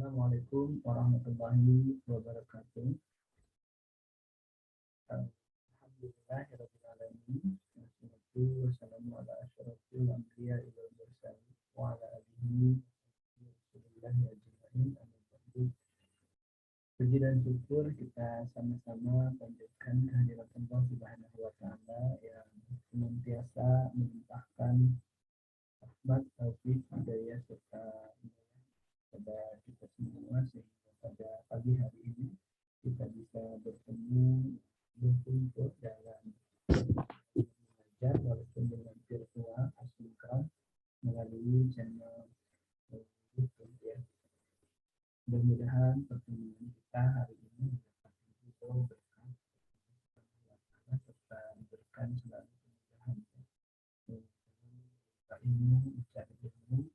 Assalamualaikum warahmatullahi wabarakatuh. Alhamdulillahirrahmanirrahim. Wassalatu wassalamu ala asyrafil anbiya'i wal mursalin wa ala alihi wasallam ajma'in. Amma ba'du. Puji dan syukur kita sama-sama panjatkan kehadirat Allah Subhanahu wa taala yang senantiasa melimpahkan rahmat, taufik, hidayah serta pada kita semua sehingga pada pagi hari ini kita bisa bertemu berkumpul dalam belajar walaupun dengan virtual asynchron melalui channel YouTube ya. Mudah-mudahan pertemuan kita hari ini dapat membawa berkah serta diberikan selalu kemudahan ilmu, mencari ilmu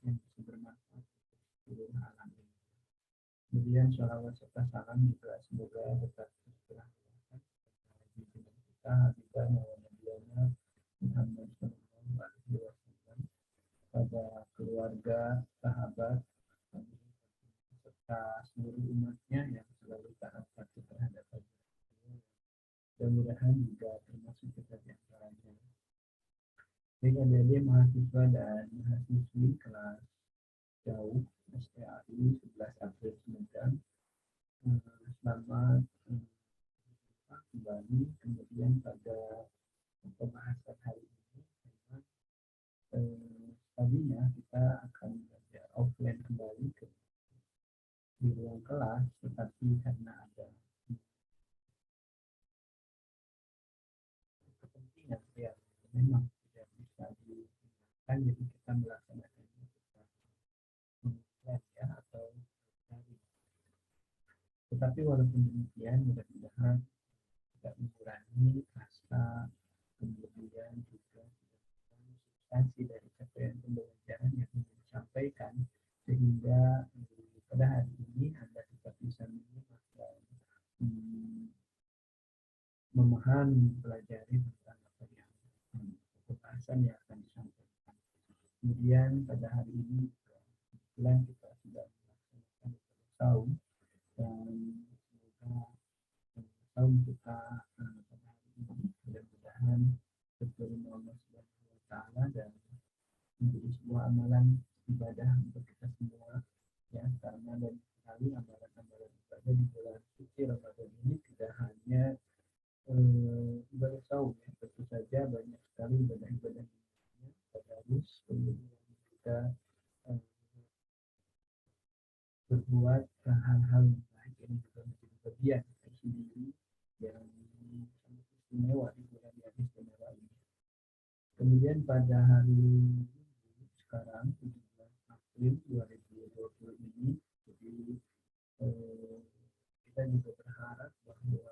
yang bisa bermanfaat untuk seluruh alam ini. Kemudian sholawat serta salam juga semoga tetap tercurahkan di kita Habibah Nabiana Muhammad Sallallahu Alaihi Wasallam pada keluarga, sahabat, serta seluruh umatnya yang selalu taat patuh terhadap ajaran. Mudah-mudahan juga termasuk kita di antaranya. Baik adik-adik mahasiswa dan mahasiswi kelas jauh STAI 11 April Sumedang, selamat kembali. Kemudian pada pembahasan hari ini tadinya kita akan belajar offline kembali di ruang kelas, tetapi karena ada kepentingan yang memang tidak bisa dihindarkan, jadi kita melaksanakannya ya atau dari. Tetapi walaupun demikian, mudah-mudahan tidak mengurangi rasa, kemudian juga substansi dari capaian pembelajaran yang ingin disampaikan, sehingga pada hari ini Anda tetap bisa menyimak dan memahami, pelajari tentang apa yang pembahasan yang akan disampaikan. Kemudian pada hari ini kebetulan kita sudah melaksanakan saum dan semoga saum kita pada hari ini mudah-mudahan diterima Allah Subhanahu wa taala dan menjadi sebuah amalan ibadah untuk kita semua ya, karena banyak sekali amalan-amalan ibadah di bulan suci Ramadan ini tidak hanya ibadah saum ya, tentu saja banyak sekali ibadah-ibadah tadarus, kemudian juga berbuat hal-hal yang baik ini juga menjadi bagian tersendiri yang sangat istimewa di bulan yang istimewa ini. Kemudian pada hari sekarang 17 April 2020 ini, jadi kita juga berharap bahwa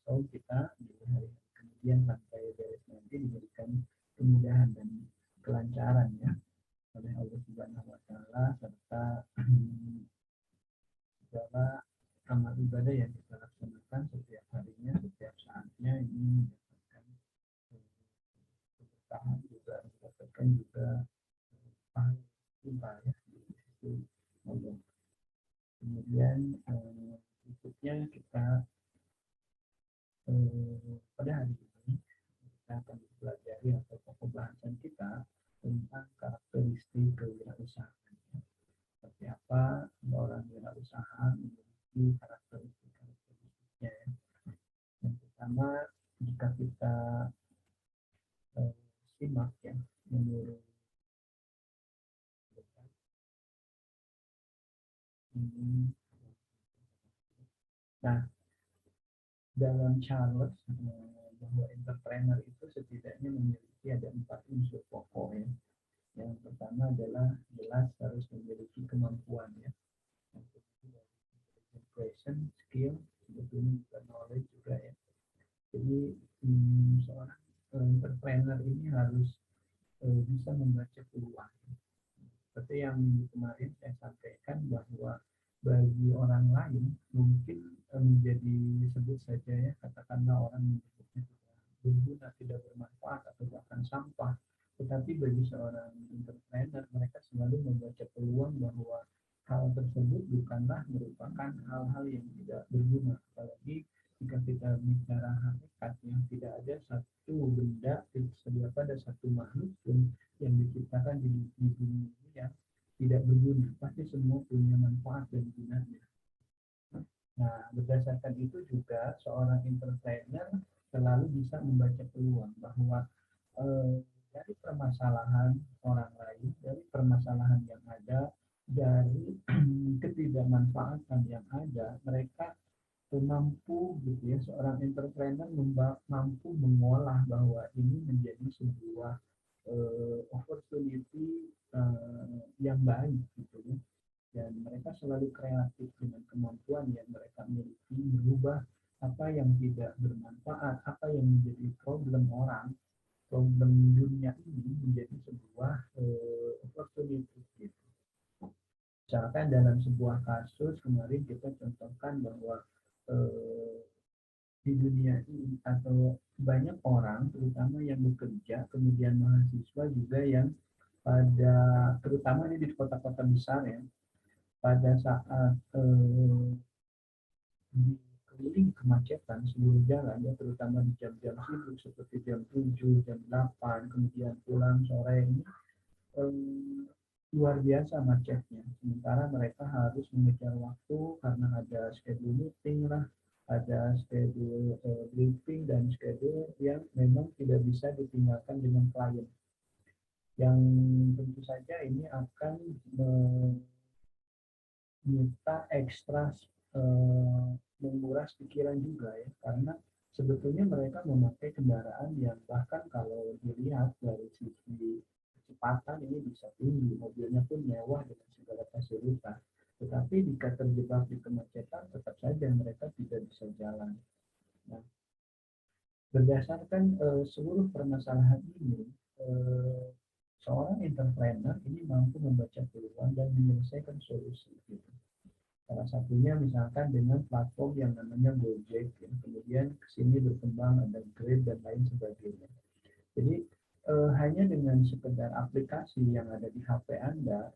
saum kita di hari kemudian sampai beres nanti diberikan kemudahan dan kelancaran ya oleh Allah Subhanahu wa taala, serta segala amal ibadah yang kita laksanakan setiap harinya, setiap saatnya ini mendapatkan keberkahan juga, mendapatkan juga pahala ya di sisi Allah. Kemudian berikutnya kita pada hari ini kita akan mempelajari atau pembahasan kita tentang karakteristik kewirausahaan. Seperti apa orang wirausaha memiliki karakteristiknya. Yang pertama, jika kita simak ya menurut nah dalam Charles bahwa entrepreneur itu setidaknya memiliki ada 4 unsur pokok ya. Yang pertama adalah jelas harus memiliki kemampuan ya. Yang kedua question, skill, sebetulnya juga knowledge juga ya. Jadi seorang entrepreneur ini harus bisa membaca peluang. Seperti yang kemarin saya sampaikan bahwa bagi orang lain mungkin menjadi sebut saja ya, katakanlah orang menyebutnya berguna, tidak bermanfaat atau bahkan sampah. Tetapi bagi seorang entrepreneur, mereka selalu membaca peluang bahwa hal tersebut bukanlah merupakan hal-hal yang tidak berguna. Apalagi jika kita bicara hakikat, yang tidak ada satu benda, tidak ada satu makhluk pun yang diciptakan di dunia ini yang tidak berguna. Pasti semua punya manfaat dan gunanya. Nah, berdasarkan itu juga seorang entrepreneur selalu bisa membaca peluang bahwa dari permasalahan orang lain, dari permasalahan yang ada, dari ketidakmanfaatan yang ada, mereka mampu gitu ya, seorang entrepreneur mampu mengolah bahwa ini menjadi sebuah opportunity yang baik gitu ya. Dan mereka selalu kreatif dengan kemampuan yang mereka miliki merubah apa yang tidak bermanfaat, apa yang menjadi problem orang, problem dunia ini menjadi sebuah opportunity gitu. Misalkan dalam sebuah kasus kemarin kita contohkan bahwa di dunia ini atau banyak orang terutama yang bekerja kemudian mahasiswa juga yang pada terutama ini di kota-kota besar ya, pada saat dikelilingi kemacetan seluruh jalan ya, terutama di jam-jam sibuk seperti jam 7, jam 8, kemudian pulang sore ini luar biasa macetnya. Sementara mereka harus mengejar waktu karena ada schedule meeting lah, ada schedule briefing dan schedule yang memang tidak bisa ditinggalkan dengan klien. Yang tentu saja ini akan meminta ekstra menguras pikiran juga ya, karena sebetulnya mereka memakai kendaraan yang bahkan kalau dilihat dari sisi kecepatan ini bisa tinggi, mobilnya pun mewah dengan segala fasilitas, tetapi jika terjebak di kemacetan tetap saja mereka tidak bisa jalan. Nah, berdasarkan seluruh permasalahan ini, seorang entrepreneur ini mampu membaca peluang dan menyelesaikan solusi gitu. Salah satunya misalkan dengan platform yang namanya Gojek, ya. Kemudian kesini berkembang ada Grab dan lain sebagainya. Jadi hanya dengan sekedar aplikasi yang ada di HP Anda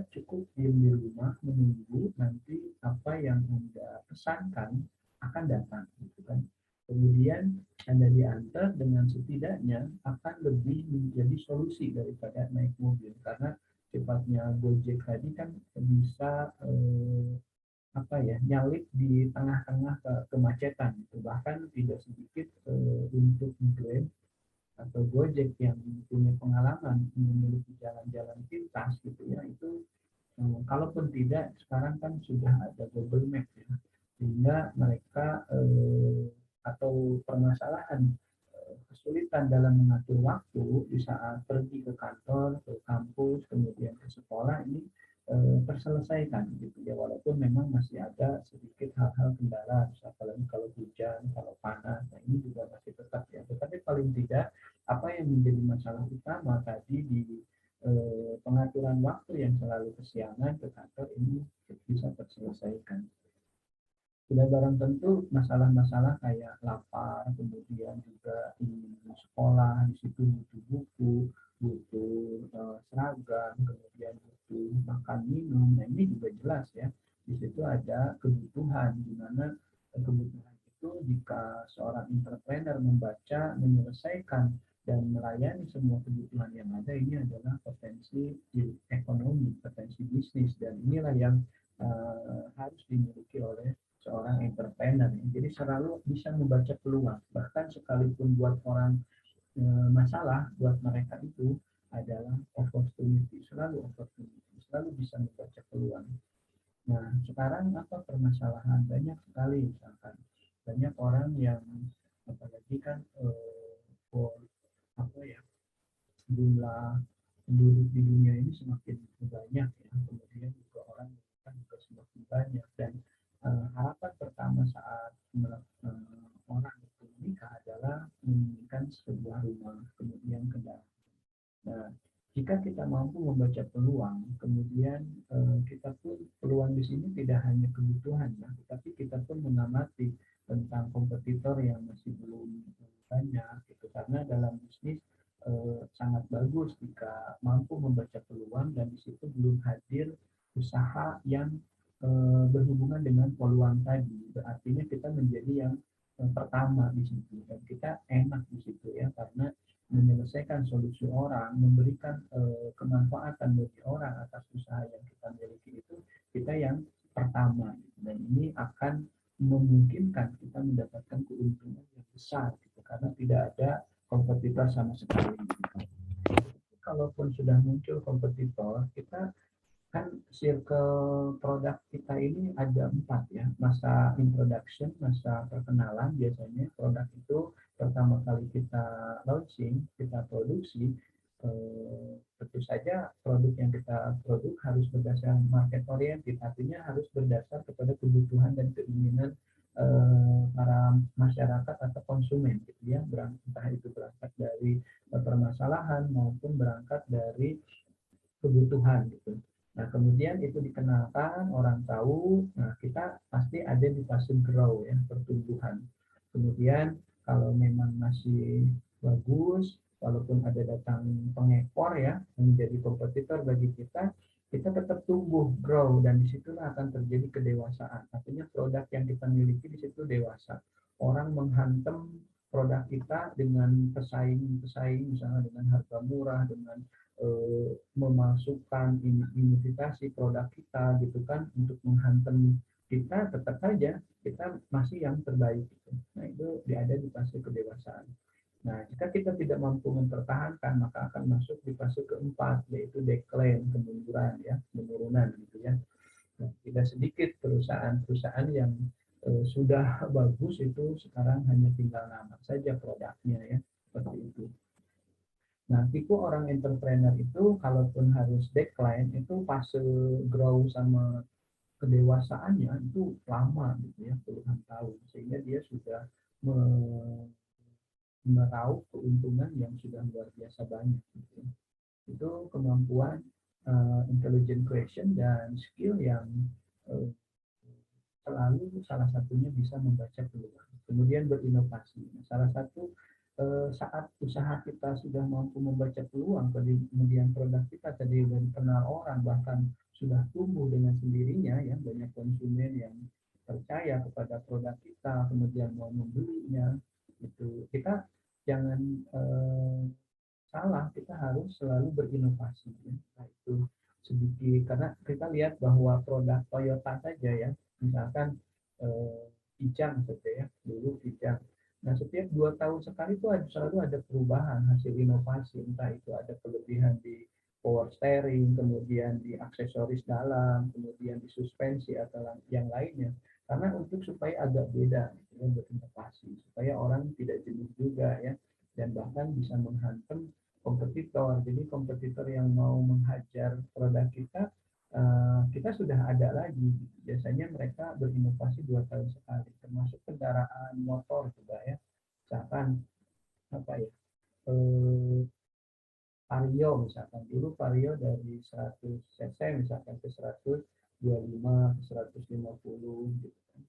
cukup diam di rumah menunggu nanti apa yang Anda pesankan akan datang, gitu kan. Kemudian Anda diantar dengan setidaknya akan lebih menjadi solusi daripada naik mobil karena sifatnya Gojek tadi kan bisa apa ya, nyalip di tengah-tengah kemacetan itu, bahkan tidak sedikit untuk Grab atau Gojek yang punya pengalaman memiliki jalan-jalan pintas gitu ya, itu kalaupun tidak sekarang kan sudah ada Google Map ya, sehingga mereka atau permasalahan kesulitan dalam mengatur waktu di saat pergi ke kantor, ke kampus, kemudian ke sekolah ini terselesaikan gitu ya, walaupun memang masih ada sedikit hal-hal kendala, apalagi kalau hujan, kalau panas, nah ini juga masih tetap ya. Tetapi paling tidak apa yang menjadi masalah utama tadi di pengaturan waktu yang selalu kesiangan ke kantor ini bisa terselesaikan. Sudah barang tentu masalah-masalah kayak lapar, kemudian juga ingin sekolah, di situ butuh buku, butuh seragam, kemudian butuh makan minum. Nah ini juga jelas ya. Di situ ada kebutuhan, di mana kebutuhan itu jika seorang entrepreneur membaca, menyelesaikan dan melayani semua kebutuhan yang ada, ini adalah potensi ekonomi, potensi bisnis, dan inilah yang harus dimiliki oleh seorang entrepreneur. Jadi selalu bisa membaca peluang, bahkan sekalipun buat orang masalah, buat mereka itu adalah opportunity, selalu opportunity, selalu bisa membaca peluang. Nah, sekarang apa permasalahan? Banyak sekali, misalkan banyak orang yang apalagi kan apa ya, jumlah penduduk di dunia ini semakin banyak ya, kemudian juga orang kan juga semakin banyak, dan harapan pertama saat orang itu menikah adalah menginginkan sebuah rumah, kemudian kendaraan. Nah, jika kita mampu membaca peluang, kemudian kita pun peluang di sini tidak hanya kebutuhan, ya, tetapi kita pun mengamati tentang kompetitor yang masih belum banyak, gitu. Karena dalam bisnis bagus jika mampu membaca peluang dan di situ belum hadir usaha yang berhubungan dengan peluang tadi. Artinya kita menjadi yang pertama di situ dan kita enak di situ ya karena menyelesaikan solusi orang, memberikan kemanfaatan bagi orang atas usaha yang kita miliki itu kita yang pertama dan ini akan memungkinkan kita mendapatkan keuntungan yang besar gitu, karena tidak ada kompetitor sama sekali. Kalaupun sudah muncul kompetitor, kita kan circle produk kita ini ada 4 ya, masa introduction, masa perkenalan. Biasanya produk itu pertama kali kita launching, kita produksi, tentu saja produk yang kita produk harus berdasarkan market oriented, artinya harus berdasar kepada kebutuhan dan keinginan para masyarakat atau konsumen gitu ya, entah itu berangkat dari permasalahan maupun berangkat dari kebutuhan gitu. Nah, kemudian itu dikenalkan, orang tahu, nah kita pasti ada di fase grow ya, pertumbuhan. Kemudian kalau memang masih bagus, walaupun ada datang pengekor ya, menjadi kompetitor bagi kita tetap tumbuh, grow, dan disitulah akan terjadi kedewasaan. Artinya produk yang kita miliki di situ dewasa. Orang menghantam produk kita dengan pesaing-pesaing, misalnya dengan harga murah, dengan memasukkan imitasi produk kita gitu kan untuk menghantam kita, tetap saja kita masih yang terbaik gitu. Nah itu ada di fase kedewasaan. Nah jika kita tidak mampu mempertahankan maka akan masuk di fase keempat, yaitu decline, kemunduran ya, penurunan gitu ya. Nah, tidak sedikit perusahaan-perusahaan yang sudah bagus itu sekarang hanya tinggal nama saja produknya ya, seperti itu. Nah, tipe orang entrepreneur itu kalaupun harus decline itu fase grow sama kedewasaannya itu lama gitu ya, puluhan tahun, sehingga dia sudah meraup keuntungan yang sudah luar biasa banyak gitu ya. Itu kemampuan intelligent question dan skill yang selalu salah satunya bisa membaca peluang. Kemudian berinovasi. Salah satu saat usaha kita sudah mampu membaca peluang, kemudian produk kita tadi dikenal orang, bahkan sudah tumbuh dengan sendirinya, ya banyak konsumen yang percaya kepada produk kita, kemudian mau membelinya, itu kita jangan salah, kita harus selalu berinovasi. Ya. Nah, itu sedikit karena kita lihat bahwa produk Toyota saja ya, misalkan Kijang saja ya, dulu Kijang. Nah, setiap 2 tahun sekali itu selalu ada perubahan hasil inovasi, entah itu ada kelebihan di power steering, kemudian di aksesoris dalam, kemudian di suspensi atau yang lainnya. Karena untuk supaya agak beda, ya, berinovasi, supaya orang tidak jenuh juga ya, dan bahkan bisa menghantam kompetitor. Jadi kompetitor yang mau menghajar produk kita sudah ada lagi. Biasanya mereka berinovasi 2 tahun sekali, termasuk kendaraan motor juga ya. Misalkan apa ya, Vario misalkan, dulu Vario dari 100 cc misalkan ke 125 ke 150 gitu kan.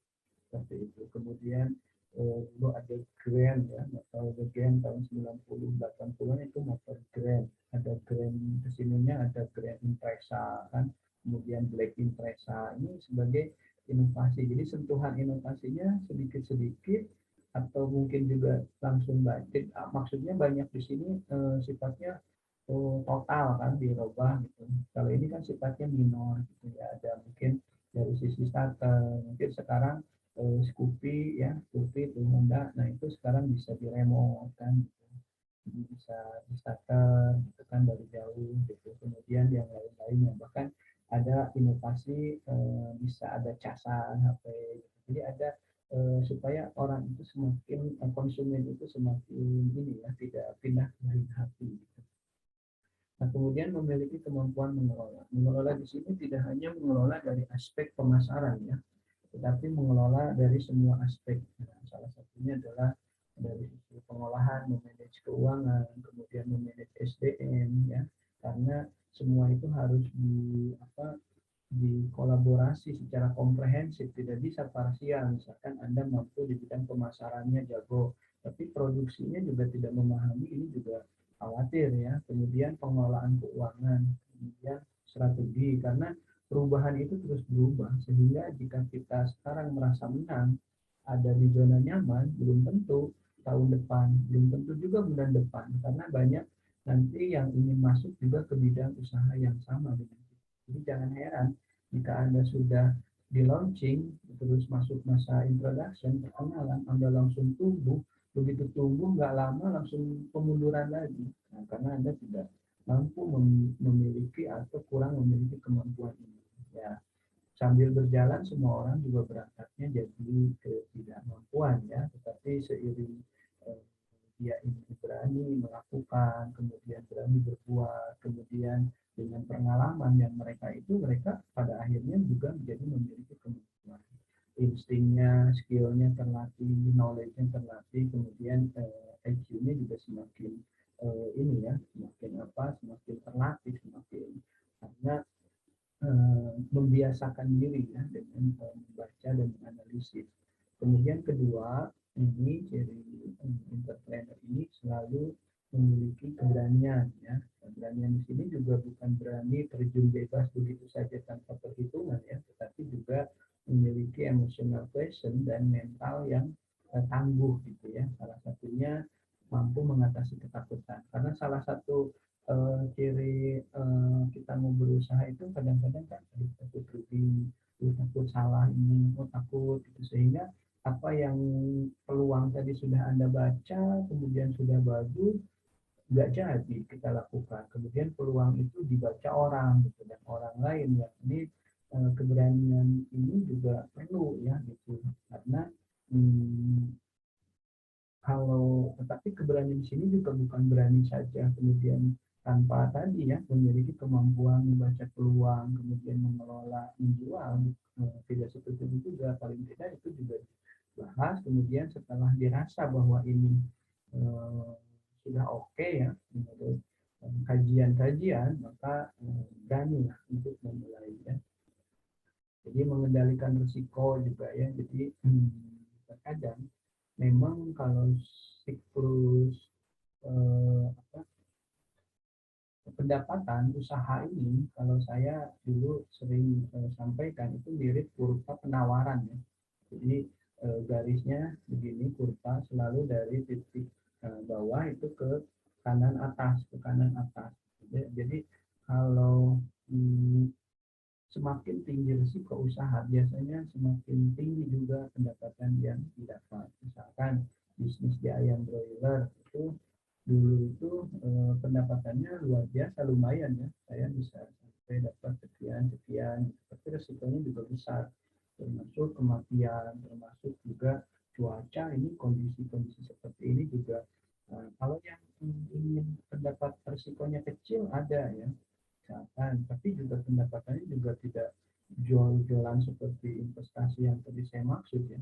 Seperti itu. Kemudian dulu ada Grand ya, motor Grand tahun 90 80-an itu motor Grand. Ada Grand kesininya, ada Grand Impreza kan, kemudian Black Impreza, ini sebagai inovasi. Jadi sentuhan inovasinya sedikit-sedikit atau mungkin juga langsung budget. Maksudnya banyak di sini sifatnya total kan dirubah gitu. Kalau ini kan sifatnya minor gitu ya. Ada mungkin dari sisi starter, mungkin sekarang Scoopy ya, Scoopy itu Honda. Nah itu sekarang bisa diremote kan, gitu. Jadi bisa di starter gitu kan dari jauh gitu. Kemudian yang lain-lainnya bahkan ada inovasi bisa ada casan HP. Gitu. Jadi ada supaya orang itu semakin konsumen itu semakin ini ya, tidak pindah ke hati. Gitu. Nah, kemudian memiliki kemampuan mengelola. Mengelola di sini tidak hanya mengelola dari aspek pemasaran ya, tetapi mengelola dari semua aspek. Nah, salah satunya adalah dari sisi pengolahan, memanage keuangan, kemudian memanage SDM ya, karena semua itu harus dikolaborasi secara komprehensif, tidak bisa parsial. Misalkan Anda mampu di bidang pemasarannya jago, tapi produksinya juga tidak memahami, ini juga khawatir ya. Kemudian pengelolaan keuangan, kemudian strategi, karena perubahan itu terus berubah, sehingga jika kita sekarang merasa menang, ada di zona nyaman, belum tentu tahun depan, belum tentu juga bulan depan, karena banyak nanti yang ingin masuk juga ke bidang usaha yang sama dengan kita. Jadi jangan heran jika Anda sudah di launching, terus masuk masa introduction, perkenalan, Anda langsung tumbuh, begitu tumbuh nggak lama langsung pemunduran lagi, nah, karena Anda tidak mampu memiliki atau kurang memiliki kemampuan ini. Ya, sambil berjalan semua orang juga berangkatnya jadi ketidakmampuan ya, tetapi seiring dia ini berani melakukan, kemudian berani berbuat, kemudian dengan pengalaman yang mereka pada akhirnya juga menjadi memiliki kemampuan, instingnya, skillnya terlatih, knowledge-nya terlatih, kemudian IQ-nya juga semakin ini ya, semakin terlatih, semakin karena membiasakan diri ya dengan membaca dan menganalisis. Kemudian kedua, ini ciri entrepreneur ini selalu memiliki keberanian ya. Keberanian di sini juga bukan berani terjun bebas begitu saja tanpa perhitungan ya, tetapi juga memiliki emotional question dan mental yang tangguh gitu ya. Salah satunya mampu mengatasi ketakutan. Karena salah satu ciri kita mau berusaha itu kadang-kadang kan takut rugi, takut salah ini, takut itu, sehingga apa yang peluang tadi sudah Anda baca, kemudian sudah bagus, nggak jadi kita lakukan. Kemudian peluang itu dibaca orang gitu, dan orang lain ya. Ini keberanian ini juga perlu ya gitu, karena kalau tetapi keberanian di sini juga bukan berani saja kemudian tanpa tadi ya memiliki kemampuan membaca peluang, kemudian mengelola, menjual, tidak seperti itu juga, paling tidak itu juga bahas, kemudian setelah dirasa bahwa ini sudah oke ya menurut kajian-kajian, maka berani lah untuk memulai ya. Jadi mengendalikan risiko juga ya. Jadi terkadang memang kalau siklus pendapatan usaha ini, kalau saya dulu sering sampaikan, itu mirip kurva penawaran ya. Jadi garisnya begini, kurva selalu dari titik bawah itu ke kanan atas, ke kanan atas. Jadi kalau semakin tinggi risiko usaha, biasanya semakin tinggi juga pendapatan yang didapat. Misalkan bisnis di ayam broiler itu dulu itu pendapatannya luar biasa, lumayan ya, saya bisa sampai dapat sekian, tapi risikonya juga besar, termasuk kematian, termasuk juga cuaca. Ini kondisi-kondisi seperti ini juga kalau yang ingin pendapat risikonya kecil ada ya, misalkan, tapi juga pendapatannya juga tidak jual-jualan seperti investasi yang tadi saya maksud ya,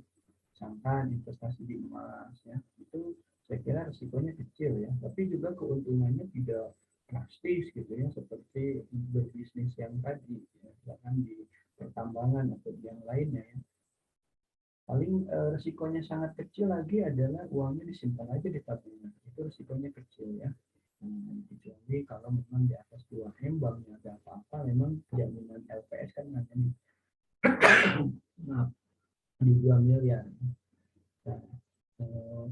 misalkan investasi di emas ya, itu saya kira risikonya kecil ya, tapi juga keuntungannya tidak drastis gitu ya, seperti berbisnis yang tadi ya, bahkan di pertambangan atau di yang lainnya ya. Paling risikonya sangat kecil lagi adalah uangnya disimpan aja di tabungan, itu risikonya kecil ya. Kecuali kalau memang di atas 2M banknya ada apa-apa, memang jaminan LPS kan hanya di 2 miliar. Nah,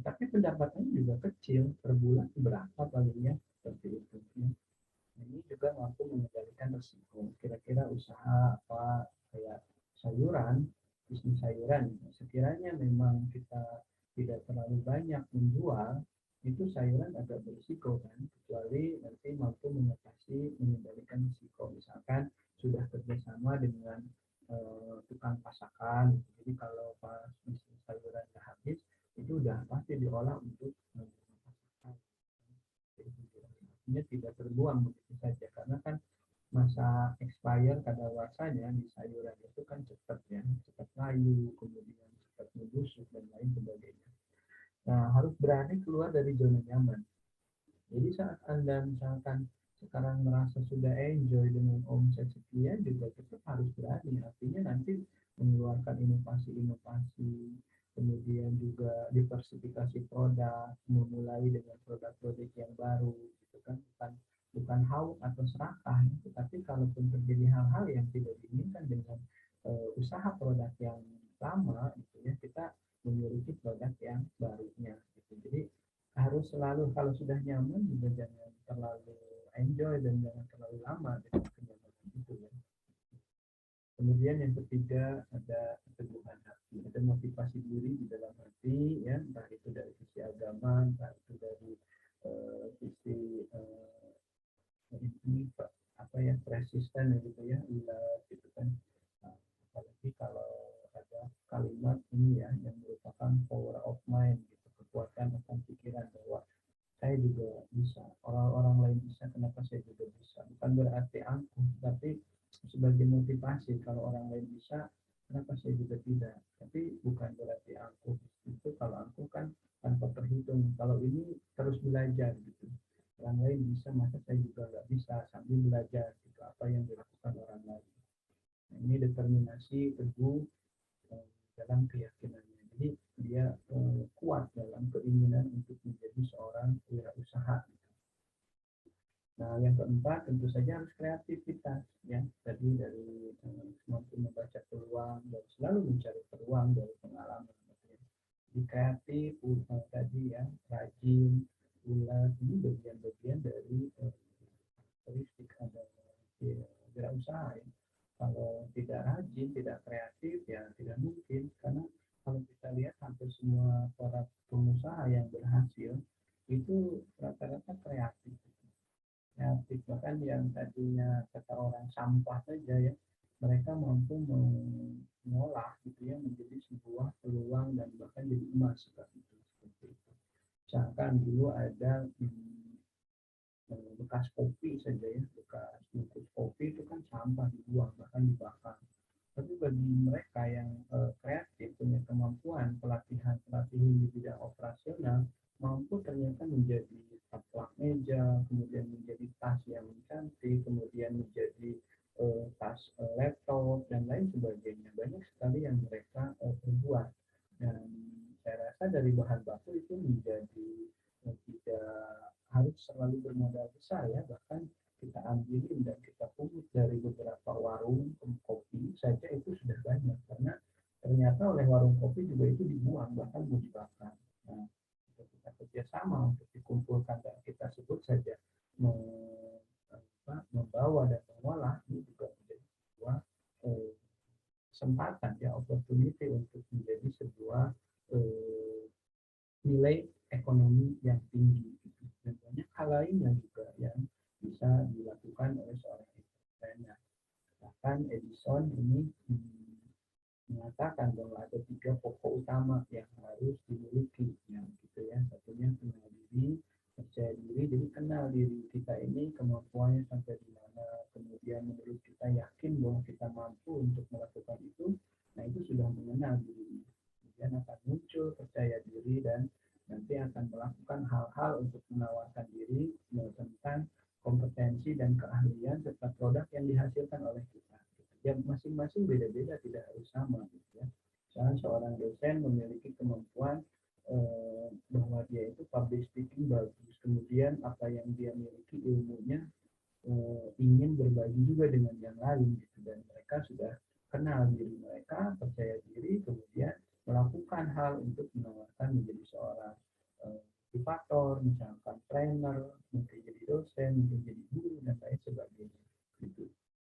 tapi pendapatannya juga kecil, per bulan berapa palingnya, seperti itu ya. Ini juga mampu mengendalikan risiko. Kira-kira usaha apa kayak sayuran, bisnis sayuran, sekiranya memang kita tidak terlalu banyak menjual, itu sayuran agak berisiko kan, kecuali nanti mampu mengatasi, mengendalikan risiko. Misalkan sudah kerjasama dengan tukang pasakan, jadi kalau pas bisnis sayurannya habis, itu udah pasti diolah untuk pasakan. Artinya tidak terbuang begitu saja, karena kan masa expire kadaluarsanya di sayuran itu kan cepat ya, cepat layu, kemudian cepat membusuk dan lain sebagainya. Nah, harus berani keluar dari zona nyaman. Jadi saat Anda misalkan sekarang merasa sudah enjoy dengan omset sekian, juga tetap harus berani. Artinya nanti mengeluarkan inovasi-inovasi, kemudian juga diversifikasi produk, memulai dengan produk-produk yang baru, gitu harus selalu, kalau sudah nyaman juga jangan terlalu enjoy dan jangan terlalu lama dengan kenyamanan itu ya. Kemudian yang ketiga ada keteguhan hati, ada motivasi diri di dalam hati ya, entah itu dari sisi agama, entah itu dari sisi ini apa ya, resisten gitu ya, gitu kan. Nah, apalagi kalau ada kalimat ini ya yang merupakan power of mind gitu, kekuatan akan pikiran bahwa saya juga bisa, orang-orang lain bisa, kenapa saya juga bisa. Bukan berarti angkuh, tapi sebagai motivasi, kalau orang lain bisa, kenapa saya juga tidak. Tapi bukan berarti angkuh. Itu kalau angkuh kan tanpa terhitung. Kalau ini terus belajar gitu. Orang lain bisa, masa saya juga nggak bisa, sambil belajar gitu, apa yang dilakukan orang lain. Nah, ini determinasi teguh dalam keyakinannya. Jadi dia kuat dalam keinginan untuk menjadi seorang wirausaha. Nah, yang keempat tentu saja harus kreativitas ya. Tadi dari mampu membaca peluang dan selalu mencari peluang dari pengalaman. Jadi kreatif, tadi ya, rajin, ulat, ini bagian-bagian dari karakteristik ada wirausaha ya. Kalau tidak rajin, tidak kreatif ya tidak mungkin, karena kalau kita lihat hampir semua para pengusaha yang berhasil itu rata-rata kreatif. Kreatif bahkan yang tadinya kata orang sampah saja ya, mereka mampu mengolah gitu ya menjadi sebuah peluang dan bahkan jadi emas seperti itu. Misalkan dulu ada bekas kopi saja ya, bekas bungkus kopi itu kan sampah, dibuang bahkan dibakar. Tapi bagi mereka yang kreatif, punya kemampuan pelatihan di bidang operasional, mampu ternyata menjadi taplak meja, kemudian menjadi tas yang cantik, kemudian menjadi tas laptop dan lain sebagainya. Banyak sekali yang mereka perbuat. Dan saya rasa dari bahan baku itu menjadi tidak harus selalu bermodal besar ya, bahkan kita ambilin dan kita pungut dari beberapa warung kopi saja itu sudah banyak, karena ternyata oleh warung kopi juga itu dibuang bahkan mau dibakar. Nah, kita kerjasama untuk dikumpulkan dan kita sebut saja membawa dan mengolah, ini juga menjadi sebuah kesempatan ya, opportunity untuk menjadi sebuah nilai ekonomi yang tinggi gitu. Dan banyak hal lainnya juga yang bisa dilakukan oleh seorang entrepreneur. Bahkan Edison ini mengatakan bahwa ada 3 pokok utama yang harus dimiliki, yang gitu ya. Satunya kenal diri, percaya diri. Jadi kenal diri kita ini kemampuannya sampai di mana, kemudian menurut kita yakin bahwa kita mampu untuk melakukan itu. Nah, itu sudah mengenal diri. Kemudian akan muncul percaya diri dan nanti akan melakukan hal-hal untuk menawarkan diri tentang kompetensi dan keahlian serta produk yang dihasilkan oleh kita. Ya masing-masing beda-beda, tidak harus sama gitu ya. Misalnya seorang dosen memiliki kemampuan bahwa dia itu public speaking bagus, kemudian apa yang dia miliki ilmunya ingin berbagi juga dengan yang lain gitu, dan mereka sudah kenal diri mereka, percaya diri, kemudian melakukan hal untuk menawarkan menjadi seorang motivator, misalkan trainer, mungkin jadi dosen, mungkin jadi guru dan lain sebagainya. Gitu.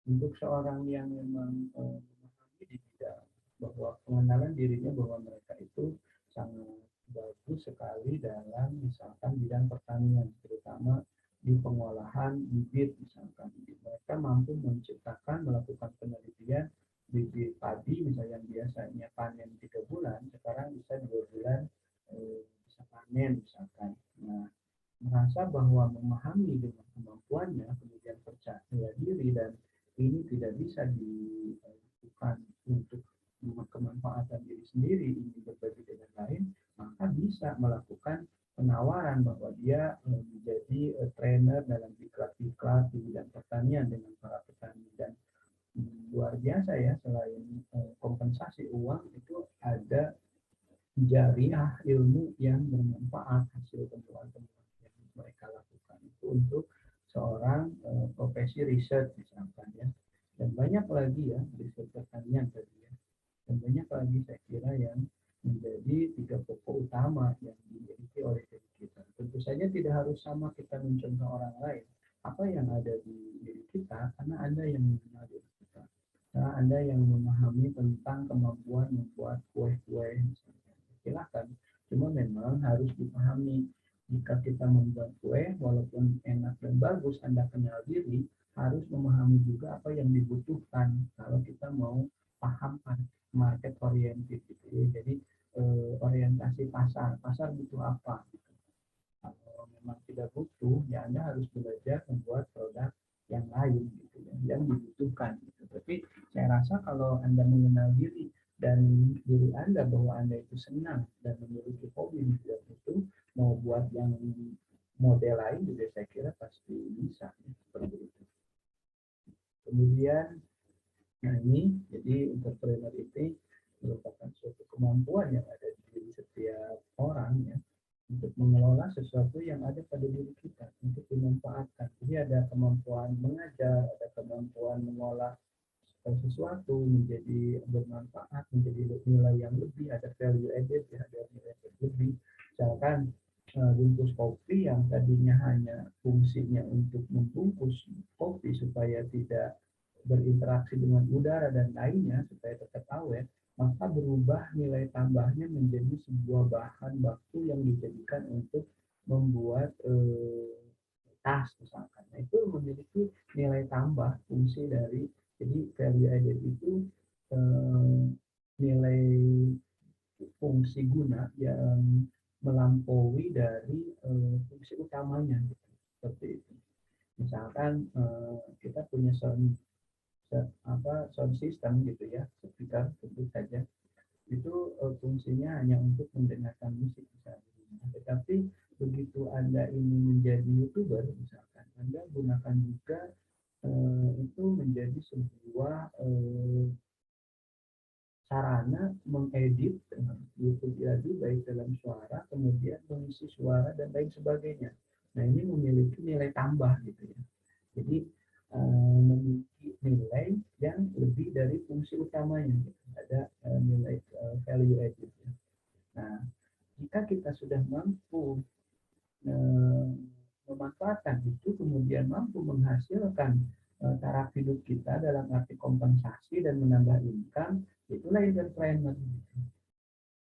Untuk seorang yang memang memahami di bidang bahwa pengenalan dirinya bahwa mereka itu sangat bagus sekali dalam misalkan bidang pertanian, terutama di pengolahan bibit misalkan, mereka mampu menciptakan, melakukan penelitian bibit padi misalnya yang biasanya panen 3 bulan, sekarang bisa 2 bulan bisa panen misalkan. Nah, merasa bahwa memahami dengan kemampuannya, kemudian percaya diri, dan ini tidak bisa dilakukan untuk kemanfaatan diri sendiri, ini berbagi dengan lain, maka bisa melakukan penawaran bahwa dia menjadi trainer dalam diklat-diklat di bidang pertanian dengan para petani. Dan luar biasa ya, selain kompensasi uang itu ada jariah ilmu yang bermanfaat, hasil temuan-temuan yang mereka lakukan itu untuk seorang profesi riset misalkan ya. Dan banyak lagi ya, riset pertanian tadi ya. Dan banyak lagi saya kira yang menjadi 3 pokok utama yang dimiliki oleh diri kita. Tentu saja tidak harus sama kita mencontoh orang lain. Apa yang ada di diri kita, karena Anda yang mengenal diri kita. Karena Anda yang memahami tentang kemampuan membuat kue-kue, misalnya. Silakan. Cuma memang harus dipahami, jika kita membuat kue, walaupun enak dan bagus, Anda kenal diri, harus memahami juga apa yang dibutuhkan kalau kita mau paham market oriented gitu ya. Jadi orientasi pasar butuh apa gitu. Kalau memang tidak butuh, ya Anda harus belajar membuat produk yang lain gitu ya, yang dibutuhkan gitu. Tapi saya rasa kalau Anda mengenal diri dan diri Anda bahwa Anda itu senang dan memiliki hobi di bidang itu, mau buat yang model lain juga saya kira pasti bisa ya, seperti itu. Kemudian, nah ini jadi entrepreneur itu merupakan suatu kemampuan yang ada di diri setiap orang ya, untuk mengelola sesuatu yang ada pada diri kita untuk dimanfaatkan. Jadi ada kemampuan mengajar, ada kemampuan mengolah sesuatu menjadi bermanfaat, menjadi nilai yang lebih, ada value added, ya, ada nilai lebih. Misalkan bungkus kopi yang tadinya hanya fungsinya untuk membungkus kopi supaya tidak berinteraksi dengan udara dan lainnya supaya tetap awet, maka berubah nilai tambahnya menjadi sebuah bahan baku yang dijadikan untuk membuat tas misalkan. Nah, itu memiliki nilai tambah fungsi dari, jadi value added itu nilai fungsi guna yang melampaui dari fungsi utamanya gitu. Seperti itu. Misalkan kita punya sound system gitu ya, speaker sebut saja, itu fungsinya hanya untuk mendengarkan musik misalnya. Tetapi begitu Anda ini menjadi YouTuber misalkan, Anda gunakan juga itu menjadi sebuah sarana mengedit YouTube tadi baik dalam suara, kemudian mengisi suara dan lain sebagainya. Nah, ini memiliki nilai tambah gitu ya. Jadi memiliki nilai yang lebih dari fungsi utamanya. Ada nilai value added. Nah, jika kita sudah mampu memanfaatkan itu, kemudian mampu menghasilkan taraf hidup kita dalam arti kompensasi dan menambah income, itulah entrepreneur.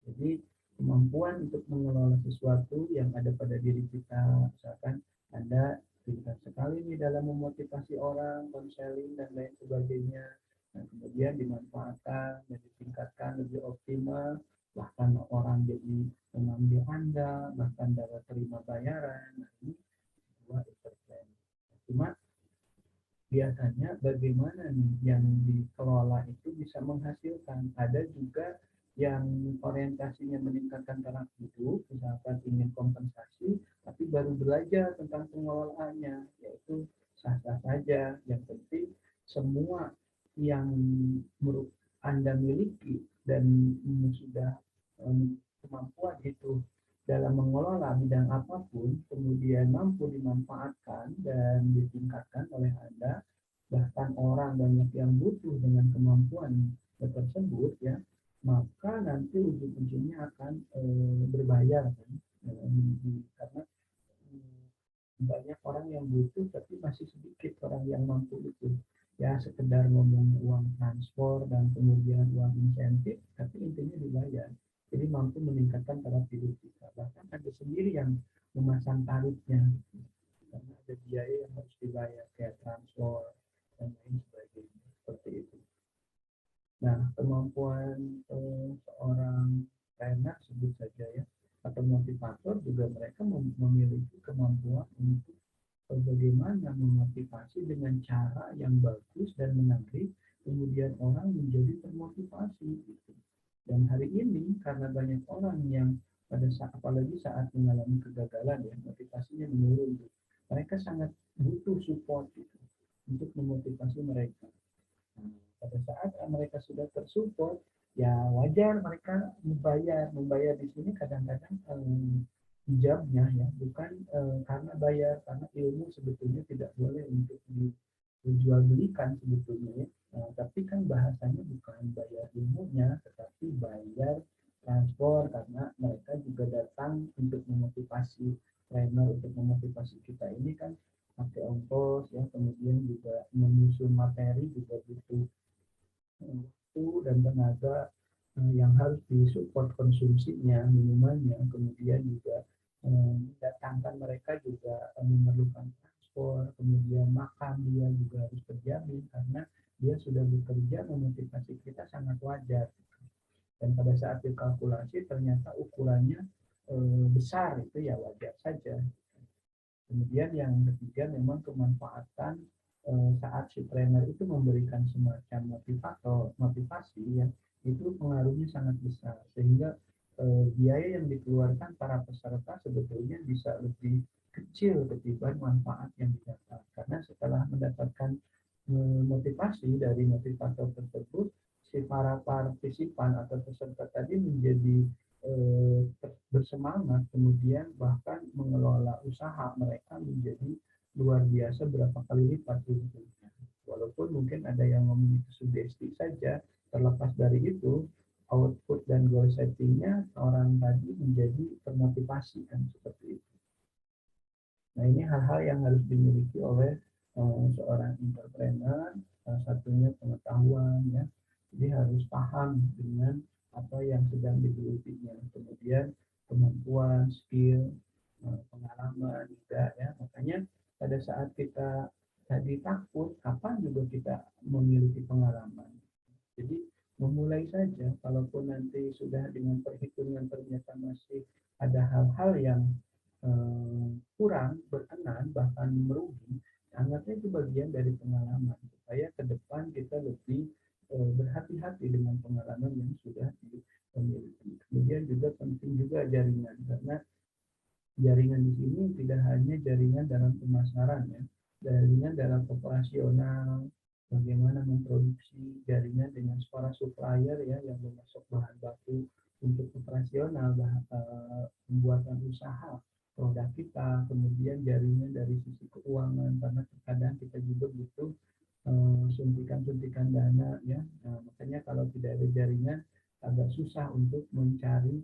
Jadi kemampuan untuk mengelola sesuatu yang ada pada diri kita, misalkan Anda pintar sekali nih dalam memotivasi orang, konseling dan lain sebagainya. Nah, kemudian dimanfaatkan dan ditingkatkan lebih optimal, bahkan orang jadi mengambil Anda, bahkan dapat terima bayaran. Nah, ini sebuah entrepreneur. Cuma biasanya bagaimana nih yang dikelola itu bisa menghasilkan. Ada juga yang orientasinya meningkatkan taraf hidup, misalkan ingin kompensasi, tapi baru belajar tentang pengelolaannya, yaitu sah-sah saja. Yang penting semua yang Anda miliki dan sudah kemampuan itu dalam mengelola bidang apapun, kemudian mampu dimanfaatkan dan ditingkatkan oleh Anda, bahkan orang banyak yang butuh dengan kemampuan tersebut ya, maka nanti ujung-ujungnya akan berbayar kan, karena banyak orang yang butuh tapi masih sedikit orang yang mampu itu ya, sekedar ngomong uang transport dan kemudian uang insentif, tapi intinya dibayar. Jadi mampu meningkatkan taraf hidup kita. Bahkan ada sendiri yang memasang tarifnya, karena ada biaya yang harus dibayar kayak transport dan lain sebagainya. Seperti itu. Nah, kemampuan seorang trainer sebut saja ya, atau motivator juga, mereka memiliki kemampuan untuk bagaimana memotivasi dengan cara yang bagus dan menarik, kemudian orang menjadi termotivasi gitu. Dan hari ini karena banyak orang yang pada saat, apalagi saat mengalami kegagalan ya, motivasinya menurun. Mereka sangat butuh support gitu, untuk memotivasi mereka. Nah, pada saat mereka sudah tersupport, ya wajar mereka membayar di sini kadang-kadang hijabnya ya, bukan karena bayar, karena ilmu sebetulnya tidak boleh untuk dijualbelikan sebetulnya ya. Tapi kan bahasanya bukan bayar ilmunya, tetapi bayar transport, karena mereka juga datang untuk memotivasi trainer untuk memotivasi kita ini kan pakai ongkos ya, kemudian juga menyusun materi juga butuh waktu dan tenaga yang harus disupport konsumsinya, minumannya, kemudian juga datangkan mereka juga memerlukan transport, kemudian makan dia juga harus terjamin karena dia sudah bekerja memotivasi kita sangat wajar. Dan pada saat dikalkulasi ternyata ukurannya besar itu ya wajar saja. Kemudian yang ketiga memang kemanfaatan saat si trainer itu memberikan semacam motivasi ya, itu pengaruhnya sangat besar sehingga biaya yang dikeluarkan para peserta sebetulnya bisa lebih kecil ketimbang manfaat yang didapat karena setelah mendapatkan motivasi dari motivator tersebut si para partisipan atau peserta tadi menjadi bersemangat, kemudian bahkan mengelola usaha mereka menjadi luar biasa berapa kali lipat untungnya. Walaupun mungkin ada yang memiliki sugesti saja, terlepas dari itu, output dan goal settingnya orang tadi menjadi termotivasi kan seperti itu. Nah ini hal-hal yang harus dimiliki oleh seorang entrepreneur, salah satunya pengetahuan ya. Jadi harus paham dengan apa yang sedang digelutinya. Kemudian kemampuan, skill, pengalaman juga ya. Makanya pada saat kita tadi takut, kapan juga kita memiliki pengalaman. Jadi memulai saja, kalaupun nanti sudah dengan perhitungan ternyata masih ada hal-hal yang kurang berkenan bahkan merugi, anggapnya itu bagian dari pengalaman supaya ke depan kita lebih berhati-hati dengan pengalaman yang sudah dimiliki. Kemudian juga penting juga jaringan karena jaringan di sini tidak hanya jaringan dalam pemasaran ya, jaringan dalam operasional, bagaimana memproduksi jaringan dengan para supplier ya yang memasok bahan baku untuk operasional, pembuatan usaha produk kita, kemudian jaringan dari sisi keuangan karena terkadang kita juga butuh suntikan-suntikan dana ya. Nah, makanya kalau tidak ada jaringan agak susah untuk mencari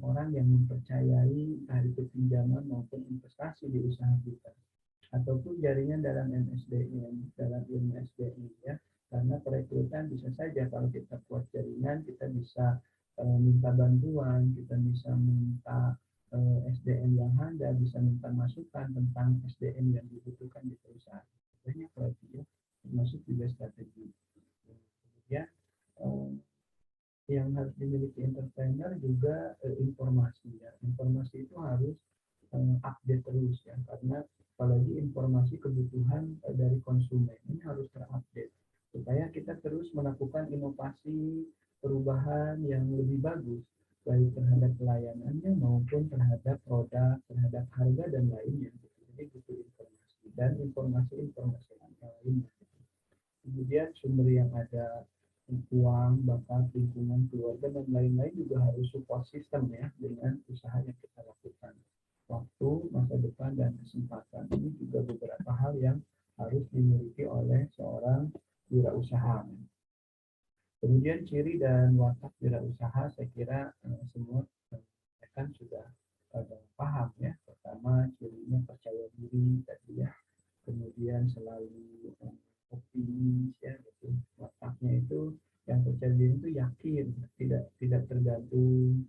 orang yang mempercayai entah itu pinjaman maupun investasi di usaha kita ataupun jaringan dalam MSDM dalam ilmu SDM ya karena perekrutan bisa saja kalau kita buat jaringan kita bisa minta bantuan kita bisa minta SDM yang ada bisa minta masukan tentang SDM yang dibutuhkan di perusahaan banyak lagi ya termasuk juga strategi kemudian yang harus dimiliki entrepreneur juga informasi ya. Informasi itu harus update terus ya karena apalagi informasi kebutuhan dari konsumen ini harus terupdate supaya kita terus melakukan inovasi perubahan yang lebih bagus baik terhadap pelayanannya maupun terhadap produk, terhadap harga dan lainnya. Jadi butuh informasi dan informasi lainnya. Kemudian sumber yang ada uang, bakat, lingkungan, keluarga, dan lain-lain juga harus support system ya dengan usaha yang kita lakukan. Waktu, masa depan, dan kesempatan ini juga beberapa hal yang harus dimiliki oleh seorang wirausaha. Kemudian ciri dan watak wirausaha saya kira semua kan sudah paham ya. Pertama cirinya percaya diri tadi ya. Kemudian selalu optimis ya gitu. Wataknya itu yang percaya diri itu yakin, tidak tergantung